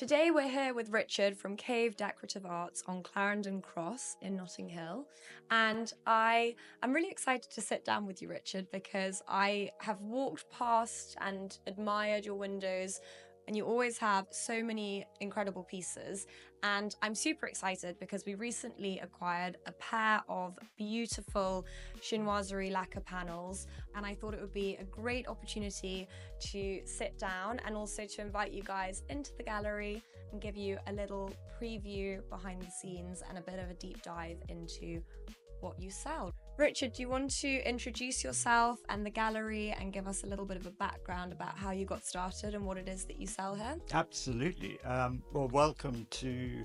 Today we're here with Richard from Cave Decorative Arts on Clarendon Cross in Notting Hill, and I'm really excited to sit down with you, Richard, because I have walked past and admired your windows, and you always have so many incredible pieces. And I'm super excited because we recently acquired a pair of beautiful chinoiserie lacquer panels, and I thought it would be a great opportunity to sit down and also to invite you guys into the gallery and give you a little preview behind the scenes and a bit of a deep dive into what you sell. Richard, do you want to introduce yourself and the gallery and give us a little bit of a background about how you got started and what it is that you sell here? Absolutely. Well, welcome to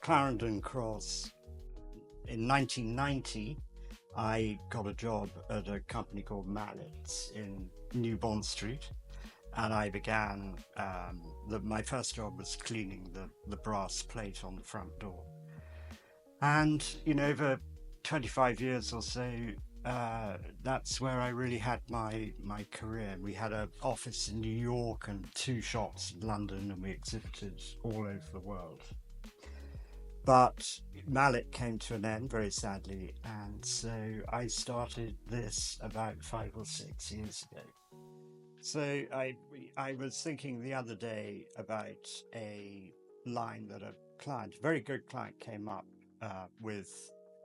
Clarendon Cross. In 1990, I got a job at a company called Mallett in New Bond Street, and I began, my first job was cleaning the brass plate on the front door. And, over 25 years or so, that's where I really had my career. We had an office in New York and 2 shops in London, and we exhibited all over the world. But Mallett came to an end, very sadly, and so I started this about 5 or 6 years ago. So I was thinking the other day about a line that a client, a very good client, came up with,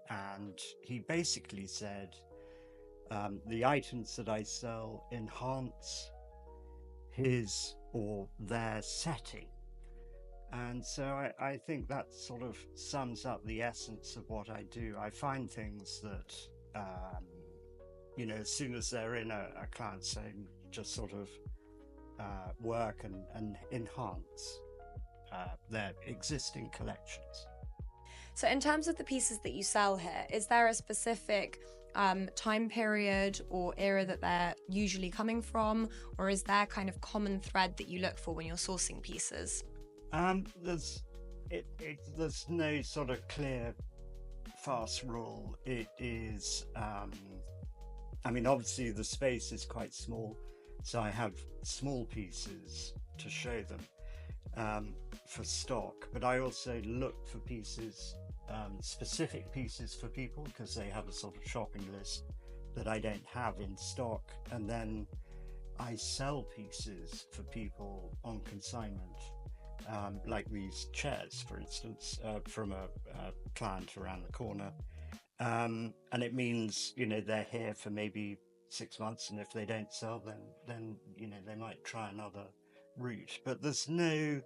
and he basically said, the items that I sell enhance his or their setting. And so I think that sort of sums up the essence of what I do. I find things that, as soon as they're in a client's home, just sort of work and enhance their existing collections. So in terms of the pieces that you sell here, is there a specific time period or era that they're usually coming from, or is there kind of common thread that you look for when you're sourcing pieces? There's no sort of clear, fast rule. It is, obviously the space is quite small, so I have small pieces to show them for stock, but I also look for pieces, specific pieces for people, because they have a sort of shopping list that I don't have in stock, and then I sell pieces for people on consignment, like these chairs, for instance, from a client around the corner, and it means they're here for maybe 6 months, and if they don't sell, then they might try another route. But there's no,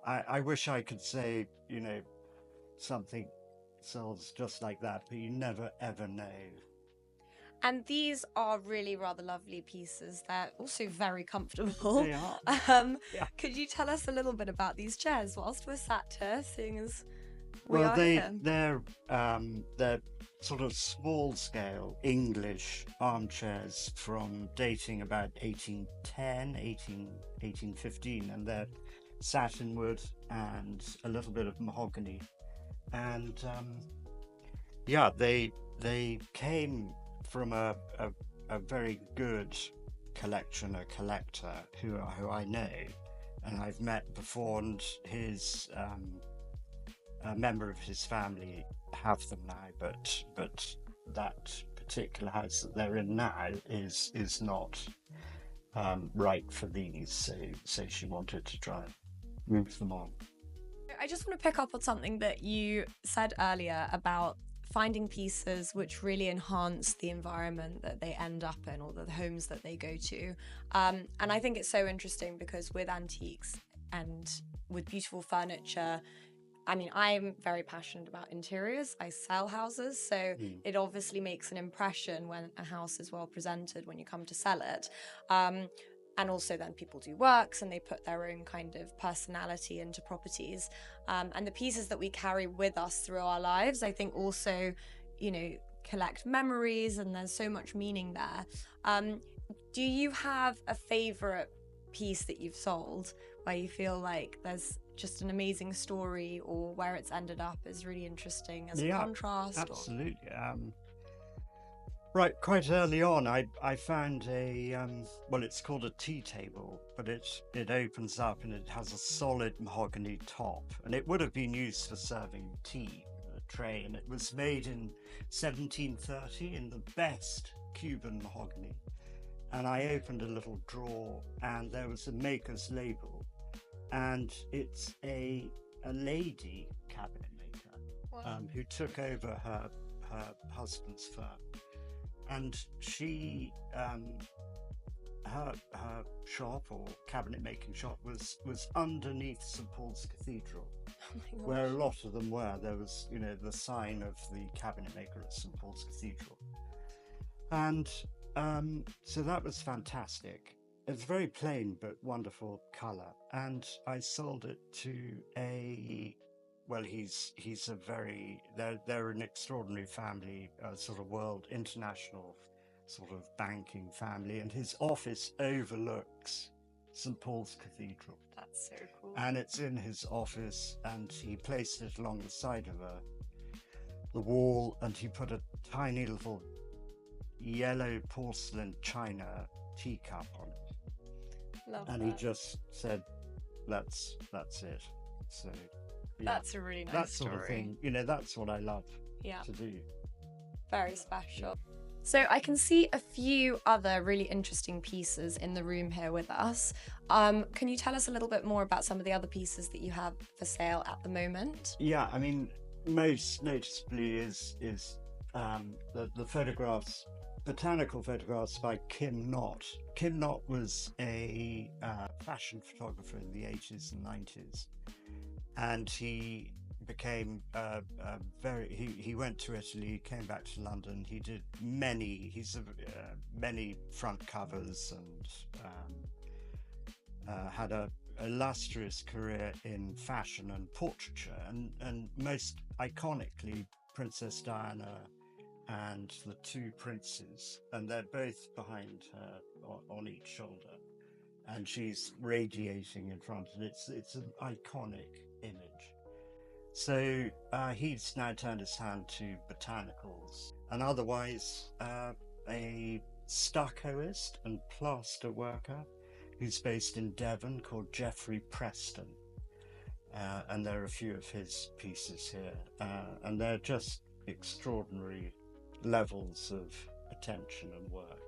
I wish I could say something sells just like that, but you never ever know. And these are really rather lovely pieces. They're also very comfortable. They are. Yeah. Could you tell us a little bit about these chairs whilst we're sat here, seeing as they're sort of small scale English armchairs from dating about 1810, 1815, and they're satin wood and a little bit of mahogany. And they came from a very good collector who I know, and I've met before, and his a member of his family have them now, but that particular house that they're in now is not right for these, so she wanted to try and move them on. I just want to pick up on something that you said earlier about finding pieces which really enhance the environment that they end up in, or the homes that they go to. And I think it's so interesting because with antiques and with beautiful furniture, I'm very passionate about interiors. I sell houses, so it obviously makes an impression when a house is well presented when you come to sell it. And also then people do works and they put their own kind of personality into properties. And the pieces that we carry with us through our lives, I think also, collect memories, and there's so much meaning there. Do you have a favourite piece that you've sold where you feel like there's just an amazing story, or where it's ended up is really interesting as a contrast? Absolutely. Right, quite early on, I found a well, it's called a tea table, but it opens up and it has a solid mahogany top, and it would have been used for serving tea, a tray, and it was made in 1730 in the best Cuban mahogany. And I opened a little drawer, and there was a maker's label, and it's a lady cabinet maker Wow. who took over her husband's firm. And she, her shop or cabinet making shop was underneath St Paul's Cathedral, Oh my where a gosh. lot of them were. There was, the sign of the cabinet maker at St Paul's Cathedral, and so that was fantastic. It's very plain but wonderful colour, and I sold it to a well, he's a very they're an extraordinary family, sort of world international sort of banking family, and his office overlooks St Paul's Cathedral, That's so cool. and it's in his office, and he placed it along the side of the wall, and he put a tiny little yellow porcelain china teacup on it, Love and that. he just said, "That's it." So. Yeah, That's a really nice that sort story. of thing. That's what I love Yeah, to do. very special. So I can see a few other really interesting pieces in the room here with us. Can you tell us a little bit more about some of the other pieces that you have for sale at the moment? Yeah, I mean, most noticeably is the photographs, botanical photographs by Kim Knott. Kim Knott was a fashion photographer in the 80s and 90s, and he became he went to Italy, came back to London. He did many front covers, and had a illustrious career in fashion and portraiture, and most iconically Princess Diana and the two princes, and they're both behind her on each shoulder, and she's radiating in front, and it's an iconic image. So he's now turned his hand to botanicals, and otherwise a stuccoist and plaster worker who's based in Devon called Geoffrey Preston, and there are a few of his pieces here, and they're just extraordinary levels of attention and work.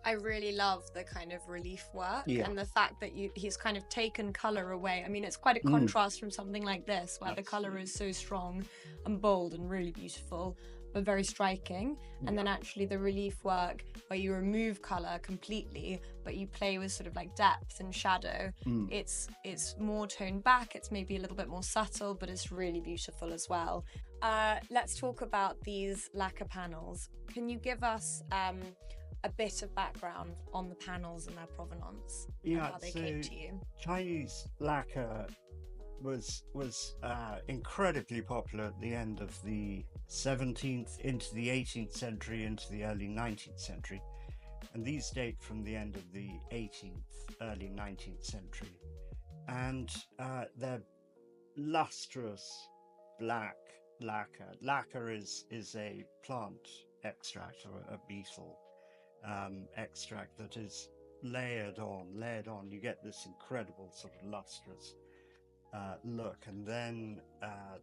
I really love the kind of relief work and the fact that he's kind of taken colour away. I mean, it's quite a contrast from something like this, where the colour is so strong and bold and really beautiful, but very striking. And then actually the relief work, where you remove colour completely, but you play with sort of like depth and shadow. It's more toned back, it's maybe a little bit more subtle, but it's really beautiful as well. Let's talk about these lacquer panels. Can you give us a bit of background on the panels and their provenance and how they came to you? Chinese lacquer was incredibly popular at the end of the 17th into the 18th century, into the early 19th century, and these date from the end of the 18th, early 19th century, and they're lustrous black lacquer. Lacquer is a plant extract or a beetle extract that is layered on. You get this incredible sort of lustrous look, and then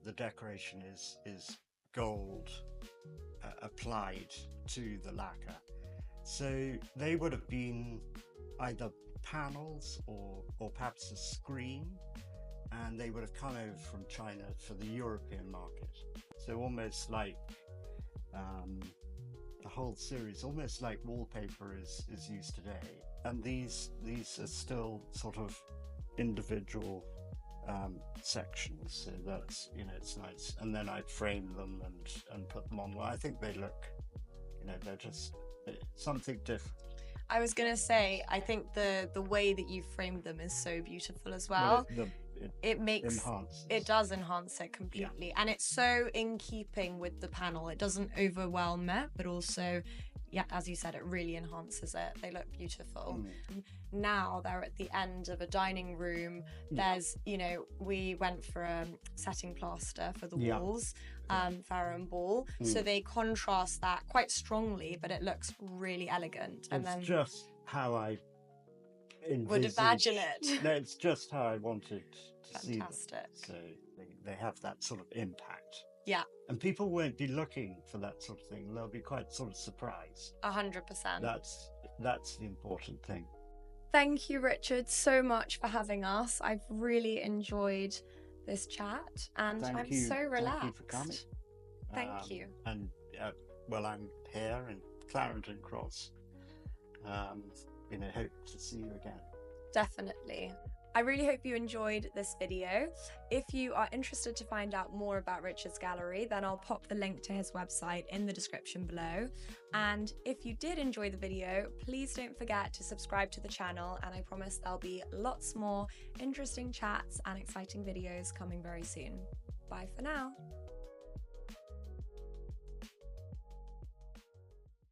the decoration is gold applied to the lacquer. So they would have been either panels or perhaps a screen, and they would have come over from China for the European market. So almost like the whole series, almost like wallpaper is used today. And these are still sort of individual sections, so that's, it's nice. And then I frame them and put them on. I think they look, they're just something different. I was gonna say, I think the way that you framed them is so beautiful as well. It does enhance it completely, and it's so in keeping with the panel. It doesn't overwhelm it, but also yeah, as you said, it really enhances it. They look beautiful. Mm. Now they're at the end of a dining room. There's, you know, we went for a setting plaster for the walls, Farrow and Ball. So they contrast that quite strongly, but it looks really elegant. And It's then just how I would imagine it. No, it's just how I wanted to see them. Fantastic. So they have that sort of impact. Yeah, And people won't be looking for that sort of thing. They'll be quite sort of surprised. 100%. That's the important thing. Thank you, Richard, so much for having us. I've really enjoyed this chat, and I'm so relaxed. Thank you for coming. Thank you. And well, I'm here in Clarendon Cross. Hope to see you again. Definitely. I really hope you enjoyed this video. If you are interested to find out more about Richard's gallery, then I'll pop the link to his website in the description below. And if you did enjoy the video, please don't forget to subscribe to the channel, and I promise there'll be lots more interesting chats and exciting videos coming very soon. Bye for now.